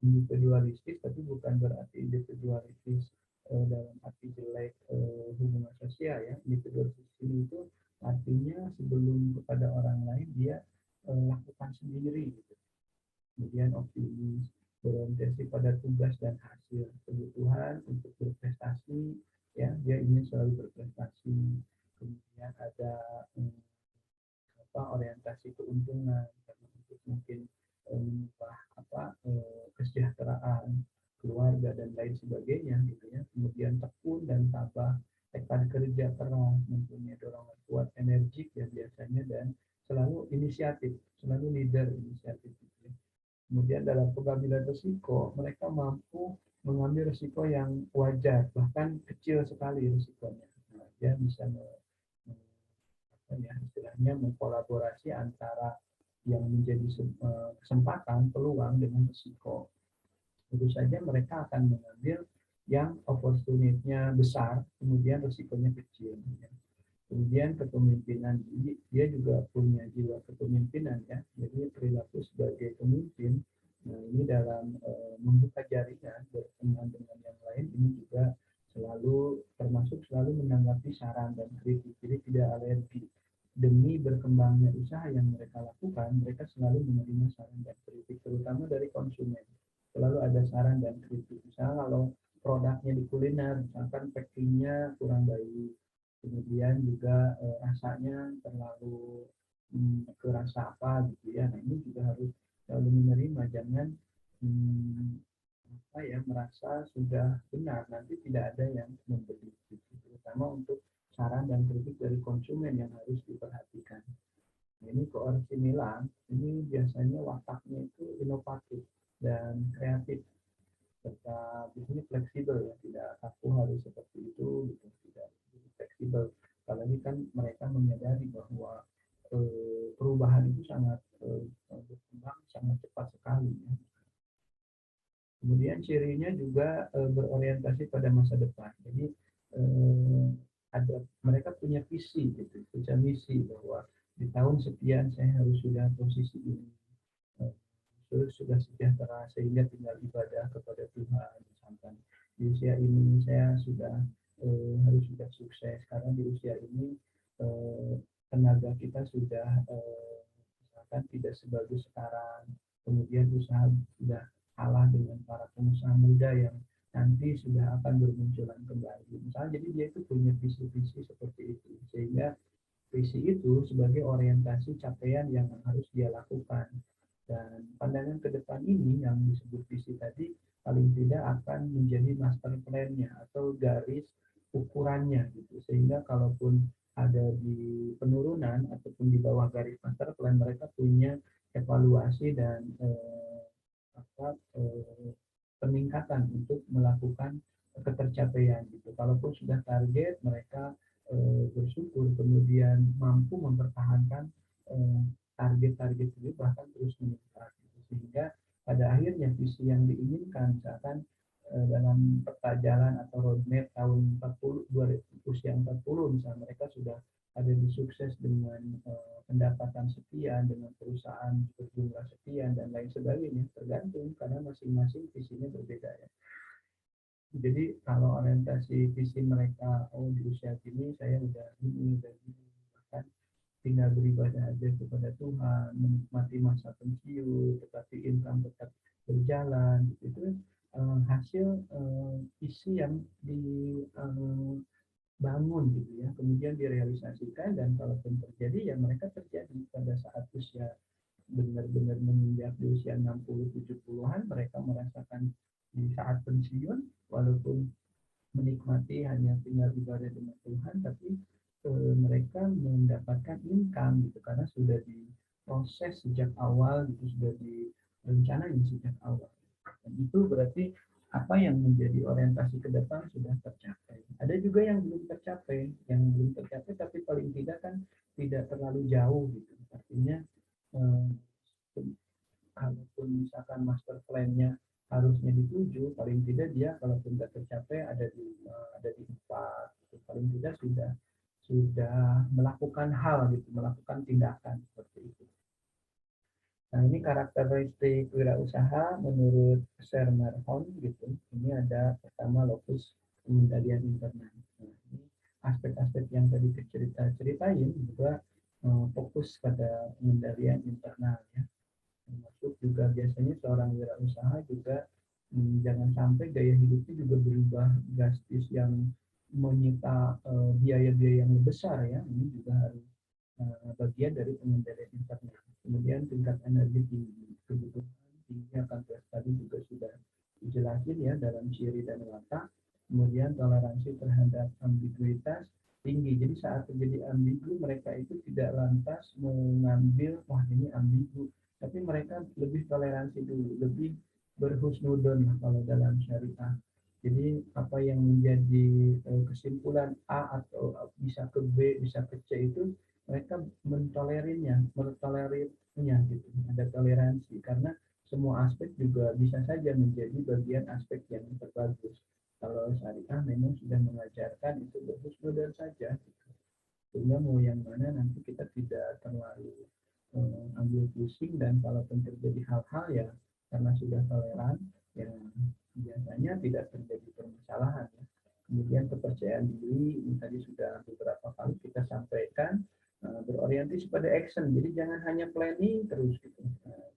individualistis, tapi bukan berarti individualistis dalam arti jelek hubungan sosial ya. Individualistis ini itu artinya sebelum kepada orang lain dia lakukan sendiri gitu. Kemudian optimis, berorientasi pada tugas dan hasil, kebutuhan untuk berprestasi ya dia ingin selalu berprestasi. Kemudian ada orientasi keuntungan karena untuk mungkin mengubah kesejahteraan keluarga dan lain sebagainya gitu ya. Kemudian tekun dan tabah, tekad kerja keras, mempunyai dorongan kuat, energik ya biasanya dan selalu inisiatif, selalu leader inisiatif gitu ya. Kemudian dalam pengambilan risiko mereka mampu mengambil risiko yang wajar bahkan kecil sekali risikonya. Nah, dia bisa ya istilahnya mengkolaborasi antara yang menjadi kesempatan peluang dengan risiko. Tentu saja mereka akan mengambil opportunity-nya besar, kemudian risikonya kecil. Ya. Kemudian kepemimpinan, dia juga punya jiwa kepemimpinan ya. Jadi perilaku sebagai pemimpin, nah ini dalam membuka jaringan berteman dengan yang lain, ini juga selalu menanggapi saran dan kritik, jadi tidak alergi. Demi berkembangnya usaha yang mereka lakukan, mereka selalu menerima saran dan kritik, terutama dari konsumen. Selalu ada saran dan kritik. Misalnya kalau produknya di kuliner, misalkan packingnya kurang baik, kemudian juga rasanya terlalu kerasa apa gitu ya. Nah ini juga harus selalu menerima, jangan merasa sudah benar, nanti tidak ada yang membeli gitu. Terutama untuk saran dan kritik dari konsumen yang harus diperhatikan. Nah, ini koordinasi Milan, ini biasanya wataknya itu inovatif dan kreatif, serta di sini fleksibel ya, tidak kaku harus seperti itu gitu, tidak fleksibel. Apalagi kan mereka menyadari bahwa perubahan itu sangat berkembang sangat cepat sekali ya. Kemudian cirinya juga berorientasi pada masa depan. Jadi mereka punya visi gitu, punya misi bahwa di tahun sekian saya harus sudah posisi ini, sudah sejahtera sehingga tinggal ibadah kepada Tuhan. Misalkan di usia ini saya sudah harus sudah sukses, karena di usia ini tenaga kita sudah misalkan tidak sebagus sekarang. Kemudian usaha sudah kalah dengan para pengusaha muda yang nanti sudah akan bermunculan kembali. Misalnya, jadi dia itu punya visi-visi seperti itu, sehingga visi itu sebagai orientasi capaian yang harus dia lakukan. Dan pandangan ke depan ini yang disebut visi tadi paling tidak akan menjadi master plan-nya atau garis ukurannya gitu, sehingga kalaupun ada di penurunan ataupun di bawah garis master plan, mereka punya evaluasi dan peningkatan untuk melakukan ketercapaian gitu. Kalaupun sudah target, mereka bersyukur kemudian mampu mempertahankan target-target itu bahkan terus meningkat gitu. Sehingga pada akhirnya visi yang diinginkan misalkan dalam peta jalan atau roadmap tahun 40 usia 40 misalnya mereka sudah ada di sukses dengan pendapatan sekian, dengan perusahaan berjumlah sekian dan lain sebagainya, tergantung karena masing-masing visinya berbeda ya. Jadi kalau orientasi visi mereka, di usia ini saya udah ini dan ini, bahkan tinggal beribadah aja kepada Tuhan, menikmati masa pensiun, tetapi income tetap berjalan, itu hasil visi yang dibangun gitu ya, kemudian direalisasikan, dan kalaupun terjadi ya mereka terjadi pada saat usia benar-benar menginjak di usia 60-70-an, mereka merasakan di saat pensiun, walaupun menikmati hanya tinggal ibadah dengan Tuhan, tapi mereka mendapatkan income gitu karena sudah diproses sejak awal gitu, sudah direncanain sejak awal. Dan itu berarti apa yang menjadi orientasi ke depan sudah tercapai. Ada juga yang belum tercapai, tapi paling tidak kan tidak terlalu jauh gitu. Artinya kalaupun misalkan master plan-nya harusnya dituju, paling tidak dia kalaupun tidak tercapai ada di 4, gitu. Paling tidak sudah melakukan hal gitu, melakukan tindakan seperti itu. Nah, ini karakteristik wirausaha menurut Schermerhorn gitu. Ini ada pertama lokus pengendalian internal. Nah, ini aspek-aspek yang tadi ceritain juga fokus pada pengendalian internal ya. Termasuk juga biasanya seorang wirausaha juga jangan sampai gaya hidupnya juga berubah drastis yang menyita biaya-biaya yang lebih besar ya. Ini juga harus bagian dari pengendalian internal. Kemudian tingkat energi tinggi, kebutuhan tinggi akan tadi juga sudah dijelasin ya dalam ciri dan watak. Kemudian toleransi terhadap ambiguitas tinggi. Jadi saat terjadi ambigu, mereka itu tidak lantas mengambil wah ini ambigu, tapi mereka lebih toleransi dulu, lebih berhusnudon kalau dalam syariah. Jadi apa yang menjadi kesimpulan A atau bisa ke B, bisa ke C itu mereka mentolerirnya gitu. Ada toleransi karena semua aspek juga bisa saja menjadi bagian aspek yang terbagus. Kalau syariah pusing, dan kalaupun terjadi hal-hal ya karena sudah toleran ya biasanya tidak terjadi permasalahan ya. Kemudian kepercayaan diri ini tadi sudah beberapa kali kita sampaikan, berorientasi pada action, jadi jangan hanya planning terus gitu.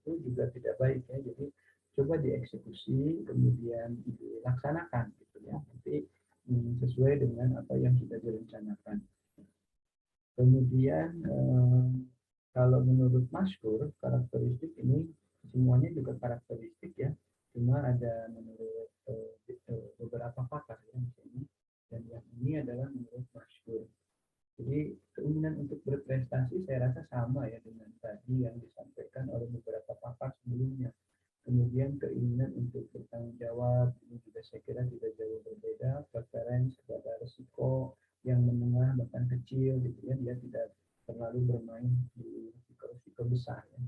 Itu juga tidak baik ya, jadi coba dieksekusi kemudian dilaksanakan gitu ya, nanti sesuai dengan apa yang sudah direncanakan. Kemudian kalau menurut Maskur, karakteristik ini semuanya juga karakteristik ya, cuma ada menurut beberapa pakar ya di sini, dan yang ini adalah menurut Maskur. Jadi keinginan untuk berprestasi saya rasa sama ya dengan tadi yang disampaikan oleh beberapa pakar sebelumnya. Kemudian keinginan untuk bertanggung jawab ini juga saya kira tidak jauh berbeda. Preferensi pada risiko yang menengah bahkan kecil gitu ya, dia tidak terlalu bermain di risiko besar ya.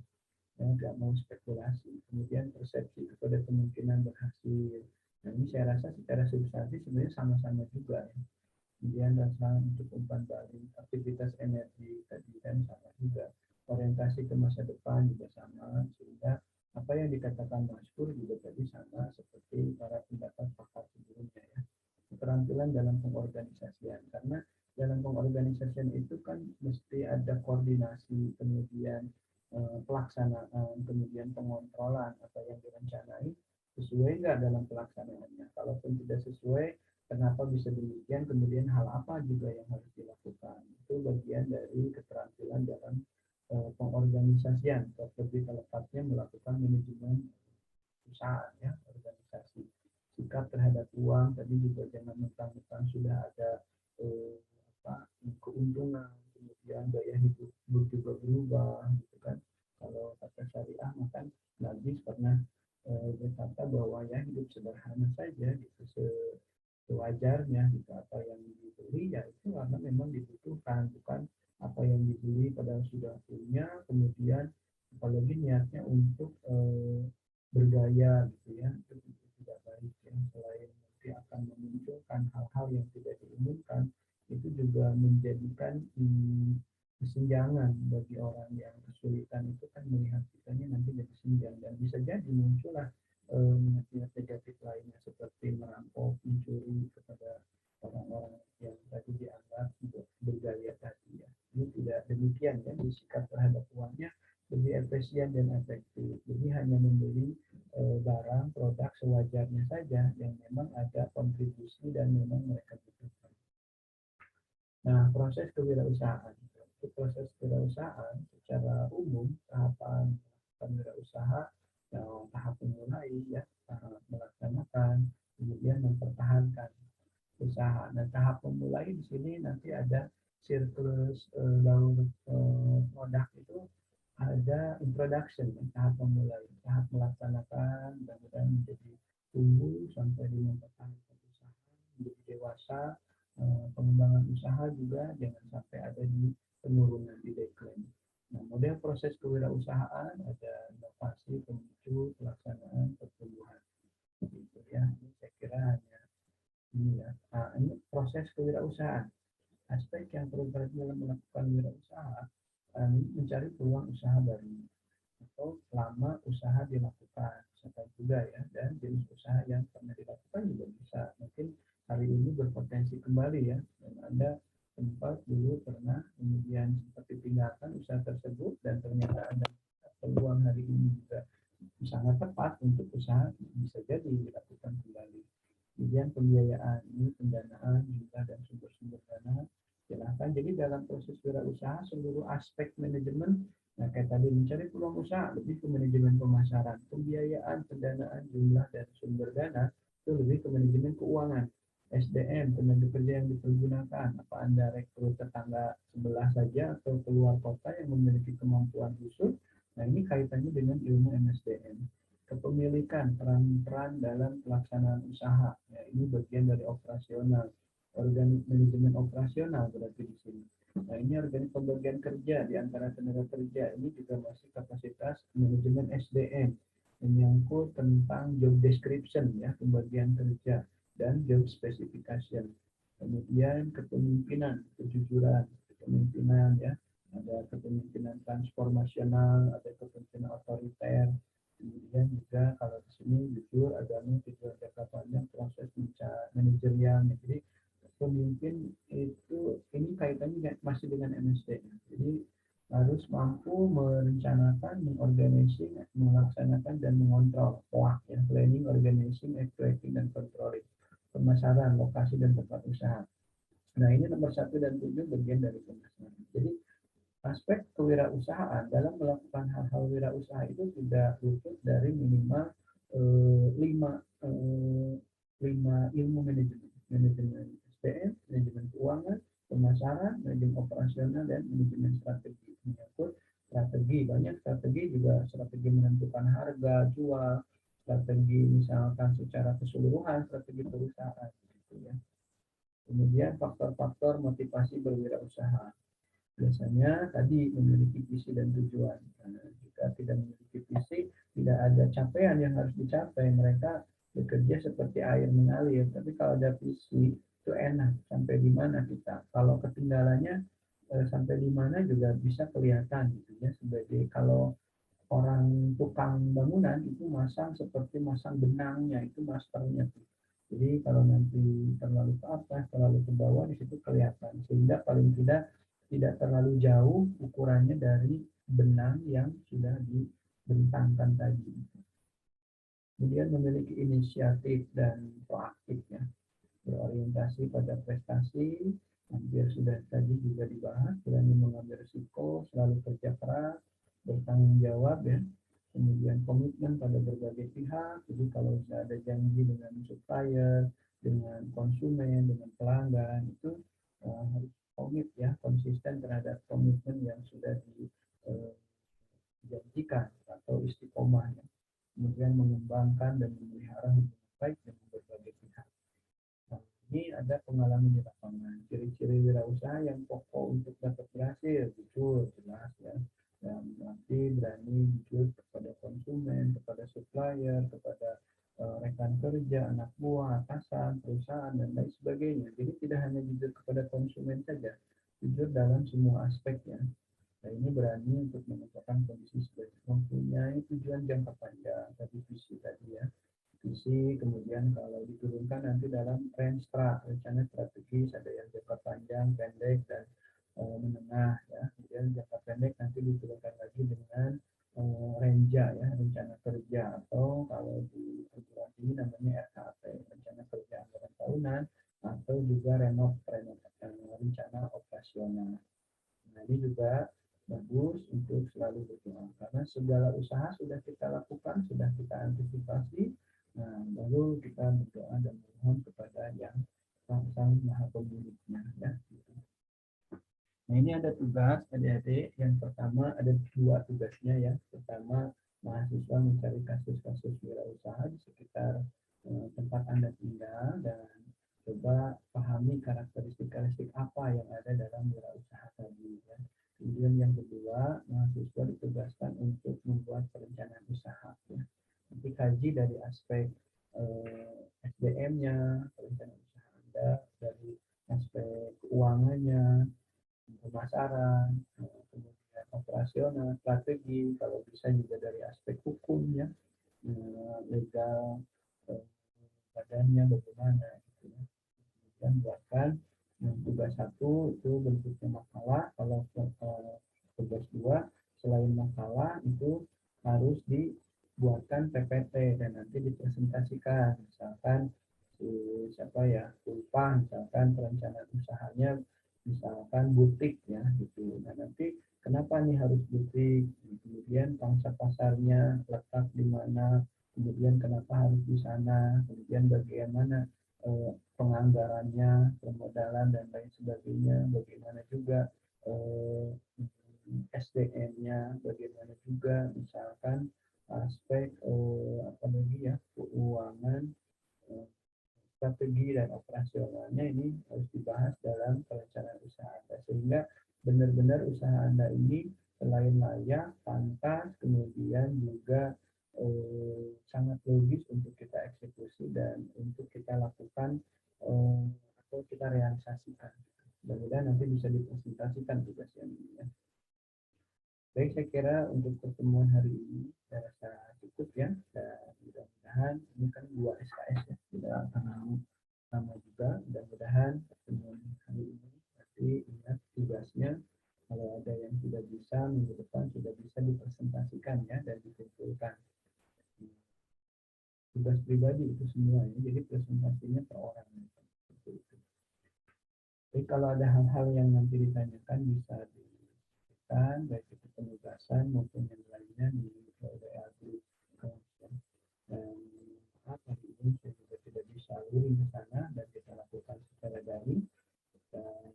Tidak mau spekulasi. Kemudian persepsi kepada kemungkinan berhasil. Nah ini saya rasa secara substansi sebenarnya sama-sama juga ya. Kemudian rasa untuk umpan balik, aktivitas energi tadi kan sama juga. Orientasi ke masa depan juga sama, sehingga apa yang dikatakan Maskur juga tadi sama seperti para pendapat pakar sebelumnya ya. Keterampilan dalam pengorganisasian, karena dalam pengorganisasian itu kan mesti ada koordinasi, kemudian pelaksanaan, kemudian pengontrolan apa yang direncanai sesuai nggak dalam pelaksanaannya. Kalaupun tidak sesuai, kenapa bisa demikian, kemudian hal apa juga yang harus dilakukan. Itu bagian dari keterampilan dalam pengorganisasian, lebih tepatnya melakukan manajemen perusahaan ya, organisasi. Sikap terhadap uang tadi juga jangan mentang-mentang sudah ada keuntungan, kemudian gaya hidup juga berubah gitu kan. Kalau kata syariah makan Nabi pernah berkata bahwa ya hidup sederhana saja gitu, sewajarnya gitu, apa yang dibeli ya itu karena memang dibutuhkan, bukan apa yang dibeli padahal sudah punya, kemudian apalagi niatnya untuk bergaya gitu ya, itu tidak baik ya. Selain nanti akan memunculkan hal-hal yang tidak diinginkan, itu juga menjadikan kesenjangan bagi orang yang kesulitan, itu kan melihat kitanya nanti jadi senjang, dan bisa jadi muncullah niat-niat negatif lainnya seperti merampok, mencuri kepada orang-orang yang tadi dianggap bergaya tadi ya. Ini tidak demikian ya, sikap terhadap uangnya lebih efisien dan efektif. Jadi hanya membeli barang produk sewajarnya saja yang memang ada kontribusi dan memang mereka butuhkan. Nah, proses kewirausahaan. Proses kewirausahaan secara umum, tahapan kewirausahaan, tahap memulai ya, tahap melaksanakan, kemudian mempertahankan usaha. Nah, tahap memulai di sini nanti ada siklus produk itu ada introduction, tahap memulai, tahap melaksanakan, mudah-mudahan menjadi tumbuh sampai di mempertahankan usaha, menjadi dewasa, pengembangan usaha juga jangan sampai ada di penurunan, di decline. Nah, model proses kewirausahaan ada inovasi, pemicu, pelaksanaan, pertumbuhan. Gitu ya. Ini saya kira hanya ini ya. Nah, ini proses kewirausahaan. Aspek yang perlu diperhatikan dalam melakukan wirausaha, mencari peluang usaha baru atau lama usaha dilakukan, bisa juga ya, dan jenis usaha yang pernah dilakukan juga bisa. Mungkin hari ini berpotensi kembali ya, dan Anda sempat dulu pernah kemudian seperti tinggalkan usaha tersebut dan ternyata ada peluang hari ini juga sangat tepat untuk usaha bisa jadi dilakukan kembali. Kemudian pembiayaan, ini pendanaan juga dan sumber-sumber dana silahkan. Jadi dalam proses wirausaha seluruh aspek manajemen, nah kayak tadi mencari peluang usaha lebih ke manajemen pemasaran, pembiayaan, pendanaan, jumlah dan sumber dana itu lebih ke manajemen keuangan, SDM, tenaga kerja yang dipergunakan, apa Anda rekrut tetangga sebelah saja atau keluar kota yang memiliki kemampuan khusus. Nah ini kaitannya dengan ilmu MSDM. Kepemilikan, peran-peran dalam pelaksanaan usaha, ya, ini bagian dari operasional, organik manajemen operasional berarti di sini. Nah ini organik pembagian kerja di antara tenaga kerja, ini juga masih kapasitas manajemen SDM, menyangkut tentang job description ya, pembagian kerja dan job specification. Kemudian kepemimpinan, kejujuran, kepemimpinan ya, ada kepemimpinan transformasional, ada kepemimpinan otoriter. Kemudian juga kalau di sini jujur, agama, tujuan jangka panjang, proses manajerial. Jadi pemimpin itu ini kaitannya masih dengan MSD. Jadi harus mampu merencanakan, mengorganisasi, melaksanakan dan mengontrol POAK, ya, planning, organizing, evaluating dan controlling, pemasaran, lokasi dan tempat usaha. Nah ini nomor 1 dan 7 bagian dari pemasaran. Jadi aspek kewirausahaan dalam melakukan hal-hal wirausaha itu tidak luput dari minimal lima ilmu manajemen, manajemen SDM, manajemen keuangan, pemasaran, manajemen operasional, dan manajemen strategi. Menyangkut strategi, banyak strategi juga strategi menentukan harga jual, strategi misalkan secara keseluruhan, strategi perusahaan, gitu ya. Kemudian faktor-faktor motivasi berwirausaha. Biasanya tadi memiliki visi dan tujuan. Nah, jika tidak memiliki visi, tidak ada capaian yang harus dicapai. Mereka bekerja seperti air mengalir. Tapi kalau ada visi, itu enak. Sampai di mana kita. Kalau ketinggalannya, sampai di mana juga bisa kelihatan. Gitu ya. Sebagai kalau orang tukang bangunan itu masang seperti masang benangnya, itu masternya. Jadi kalau nanti terlalu ke atas, terlalu ke bawah, di situ kelihatan. Sehingga paling tidak terlalu jauh ukurannya dari benang yang sudah dibentangkan tadi. Kemudian memiliki inisiatif dan proaktif, ya, berorientasi pada prestasi, hampir sudah tadi juga dibahas, berani mengambil risiko, selalu kerja keras, bertanggung jawab, ya. Kemudian komitmen pada berbagai pihak, jadi kalau sudah ada janji dengan supplier, dengan konsumen, dengan pelanggan, itu harus komit, ya, konsisten terhadap komitmen yang sudah dijanjikan atau istiqomah, ya. Kemudian mengembangkan dan memelihara hubungan baik dengan berbagai pihak. Nah, ini ada pengalaman di lapangan. Ciri-ciri wirausaha yang pokok untuk dapat berhasil, jujur, jelas, ya. Dan nanti berani jujur kepada konsumen, kepada supplier, kepada rekan kerja, anak buah, atasan, perusahaan, dan lain sebagainya. Jadi tidak hanya jujur kepada konsumen saja, jujur dalam semua aspeknya. Nah, ini berani untuk menentukan kondisi sebagai mempunyai tujuan jangka panjang, tadi visi tadi, ya. Visi, kemudian kalau diturunkan nanti dalam rencana strategis, ada yang jangka panjang, pendek, dan menengah, ya. Kemudian jangka pendek nanti diturunkan lagi dengan renja, ya, rencana kerja, atau kalau di perguruan tinggi namanya RKP, rencana kerja anggaran tahunan, atau juga rencana operasional. Nah ini juga bagus untuk selalu berdoa, karena segala usaha sudah kita lakukan, sudah kita antisipasi. Nah, baru kita berdoa dan memohon kepada yang sang maha pemiliknya, ya. Nah ini ada tugas adik-adik. Yang pertama ada 2 tugasnya, ya. Pertama, mahasiswa mencari kasus-kasus wirausaha di sekitar tempat Anda tinggal, dan coba pahami karakteristik apa yang ada dalam wirausaha tadi, ya. Kemudian yang kedua, mahasiswa ditugaskan untuk membuat perencanaan usaha, ya. Nanti kaji dari aspek SDM-nya, perencanaan usaha Anda, dari aspek keuangannya, pemasaran, kemudian operasional, strategi, kalau bisa juga dari aspek hukumnya, legal, badannya bagaimana, gitu ya. Dan buatkan tugas 1 itu bentuknya makalah. Kalau tugas 2 selain makalah itu harus dibuatkan PPT dan nanti dipresentasikan. Misalkan siapa ya, lupa, misalkan perencanaan usahanya misalkan butik, ya, gitu. Nah nanti kenapa nih harus butik, kemudian pangsa pasarnya letak di mana, kemudian kenapa harus di sana, kemudian bagaimana penganggarannya, permodalan, dan lain sebagainya, bagaimana juga SDM-nya, bagaimana juga misalkan aspek apa lagi, ya, keuangan, strategi dan operasionalnya, ini harus dibahas dalam perencanaan usaha Anda, sehingga benar-benar usaha Anda ini selain layak, pantas, kemudian juga sangat logis untuk kita eksekusi dan untuk kita lakukan atau kita realisasikan. Mudah-mudahan nanti bisa dipresentasikan tugas yang ini, ya. kira untuk pertemuan hari ini saya rasa cukup ya, dan mudah-mudahan ini kan 2 SKS ya, tidak akan lama juga. Mudah-mudahan pertemuan hari ini nanti ingat tugasnya, kalau ada yang sudah bisa minggu depan sudah bisa dipresentasikan ya dan dikumpulkan. Tugas pribadi itu semua ya, jadi presentasinya per orang. Jadi kalau ada hal-hal yang nanti ditanyakan bisa ditanyakan baik itu penugasan maupun yang lainnya di WA group. Dan hari ini saya juga tidak bisa luring ke sana dan kita lakukan secara daring. Dan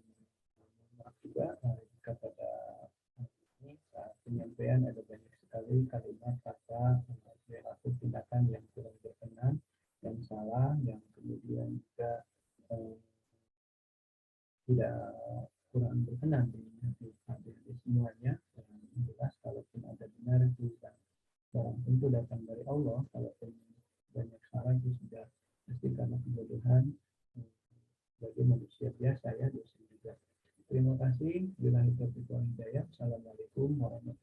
maaf juga jika pada ini saat penyampaian ada banyak sekali kalimat kata perilaku tindakan yang kurang berkenan, yang salah, yang kemudian juga tidak kurang berkenan dengan hati semuanya. Dan jelas kalaupun ada benar itu barang tentu datang dari Allah. Kalaupun banyak salah itu sudah pasti karena kebodohan sebagai manusia biasa ya, dosa juga. Terima kasih. Bila itu hidayah. Assalamualaikum warahmatullahi wabarakatuh.